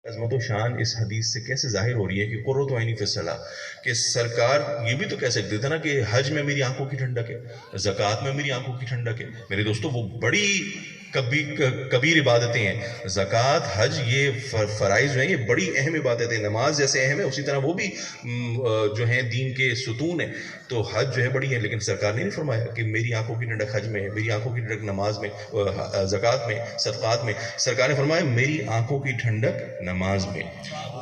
عظمت و شان اس حدیث سے کیسے ظاہر ہو رہی ہے کہ قرۃ عینی فی الصلاۃ، کہ سرکار یہ بھی تو کہہ سکتے تھے نا کہ حج میں میری آنکھوں کی ٹھنڈک ہے، زکوٰۃ میں میری آنکھوں کی ٹھنڈک ہے۔ میرے دوستو وہ بڑی کبیر عبادتیں ہیں، زکوٰۃ حج یہ فرائض ہیں، یہ بڑی اہم عبادتیں، نماز جیسے اہم ہے اسی طرح وہ بھی جو ہیں دین کے ستون ہیں۔ تو حج جو ہے بڑی ہے، لیکن سرکار نے نہیں فرمایا کہ میری آنکھوں کی ٹھنڈک حج میں ہے، میری آنکھوں کی ٹھنڈک نماز میں، زکوٰۃ میں، صدقات میں۔ سرکار نے فرمایا میری آنکھوں کی ٹھنڈک نماز میں۔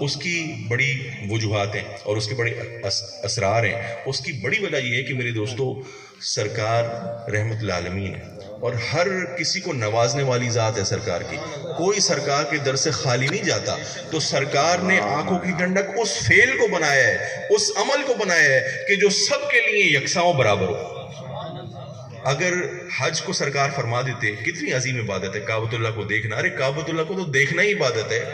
اس کی بڑی وجوہات ہیں اور اس کے بڑے اسرار ہیں۔ اس کی بڑی وجہ یہ ہے کہ میرے دوستو سرکار رحمت للعالمین ہے اور ہر کسی کو نوازنے والی ذات ہے سرکار کی، کوئی سرکار کے در سے خالی نہیں جاتا۔ تو سرکار نے آنکھوں کی ٹھنڈک اس فعل کو بنایا ہے، اس عمل کو بنایا ہے کہ جو سب کے لیے یکساں و برابر ہو۔ اگر حج کو سرکار فرما دیتے، کتنی عظیم عبادت ہے کعبۃ اللہ کو دیکھنا، ارے کعبۃ اللہ کو تو دیکھنا ہی عبادت ہے،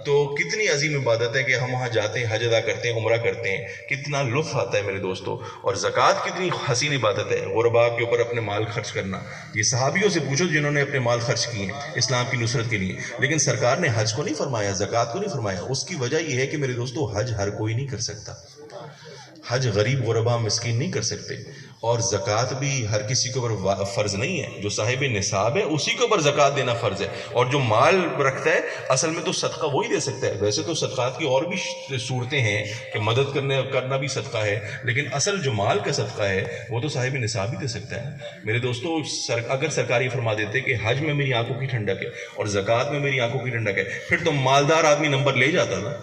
تو کتنی عظیم عبادت ہے کہ ہم وہاں جاتے ہیں، حج ادا کرتے ہیں، عمرہ کرتے ہیں، کتنا لطف آتا ہے میرے دوستو۔ اور زکوٰۃ کتنی حسین عبادت ہے، غرباء کے اوپر اپنے مال خرچ کرنا۔ یہ صحابیوں سے پوچھو جنہوں نے اپنے مال خرچ کیے ہیں اسلام کی نصرت کے لیے، لیکن سرکار نے حج کو نہیں فرمایا، زکوٰۃ کو نہیں فرمایا۔ اس کی وجہ یہ ہے کہ میرے دوستو حج ہر کوئی نہیں کر سکتا، حج غریب غربا مسکین نہیں کر سکتے، اور زکوٰۃ بھی ہر کسی کے اوپر فرض نہیں ہے۔ جو صاحب نصاب ہے اسی کے اوپر زکوٰۃ دینا فرض ہے، اور جو مال رکھتا ہے اصل میں تو صدقہ وہی دے سکتا ہے۔ ویسے تو صدقات کی اور بھی صورتیں ہیں کہ مدد کرنا بھی صدقہ ہے، لیکن اصل جو مال کا صدقہ ہے وہ تو صاحب نصاب ہی دے سکتا ہے۔ میرے دوستو اگر سرکار یہ فرما دیتے کہ حج میں میری آنکھوں کی ٹھنڈک ہے اور زکوٰۃ میں میری آنکھوں کی ٹھنڈک ہے، پھر تو مالدار آدمی نمبر لے جاتا نا،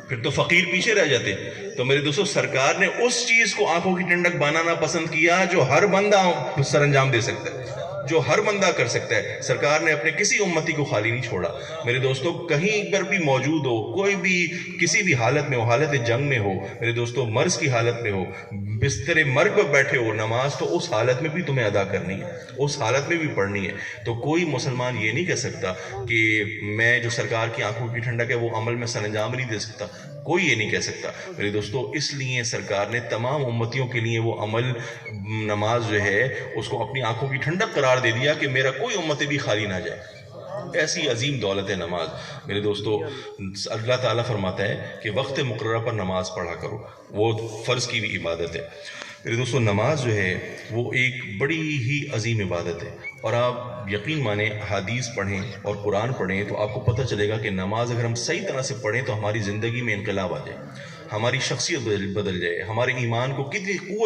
پھر تو فقیر پیچھے رہ جاتے۔ تو میرے دوستو سرکار نے اس چیز کو آنکھوں کی ٹھنڈک بنانا پسند کیا جو ہر بندہ سر انجام دے سکتا ہے، جو ہر بندہ کر سکتا ہے۔ سرکار نے اپنے کسی امتی کو خالی نہیں چھوڑا۔ میرے دوستو کہیں پر بھی موجود ہو، کوئی بھی کسی بھی حالت میں ہو، حالت جنگ میں ہو، میرے دوستو مرض کی حالت میں ہو، بستر مرگ پر بیٹھے ہو، نماز تو اس حالت میں بھی تمہیں ادا کرنی ہے، اس حالت میں بھی پڑھنی ہے۔ تو کوئی مسلمان یہ نہیں کہہ سکتا کہ میں جو سرکار کی آنکھوں کی ٹھنڈک ہے وہ عمل میں سر انجام نہیں دے سکتا، کوئی یہ نہیں کہہ سکتا میرے دوستو۔ اس لیے سرکار نے تمام امتیوں کے لیے وہ عمل نماز جو ہے اس کو اپنی آنکھوں کی ٹھنڈک قرار دے دیا کہ میرا کوئی امت بھی خالی نہ جائے۔ ایسی عظیم دولت ہے نماز میرے دوستو۔ اللہ تعالیٰ فرماتا ہے کہ وقت مقررہ پر نماز پڑھا کرو، وہ فرض کی بھی عبادت ہے میرے دوستو۔ نماز جو ہے وہ ایک بڑی ہی عظیم عبادت ہے، اور آپ یقین مانیں حدیث پڑھیں اور قرآن پڑھیں تو آپ کو پتہ چلے گا کہ نماز اگر ہم صحیح طرح سے پڑھیں تو ہماری زندگی میں انقلاب آ جائے، ہماری شخصیت بدل جائے، ہمارے ایمان کو کتنی قوت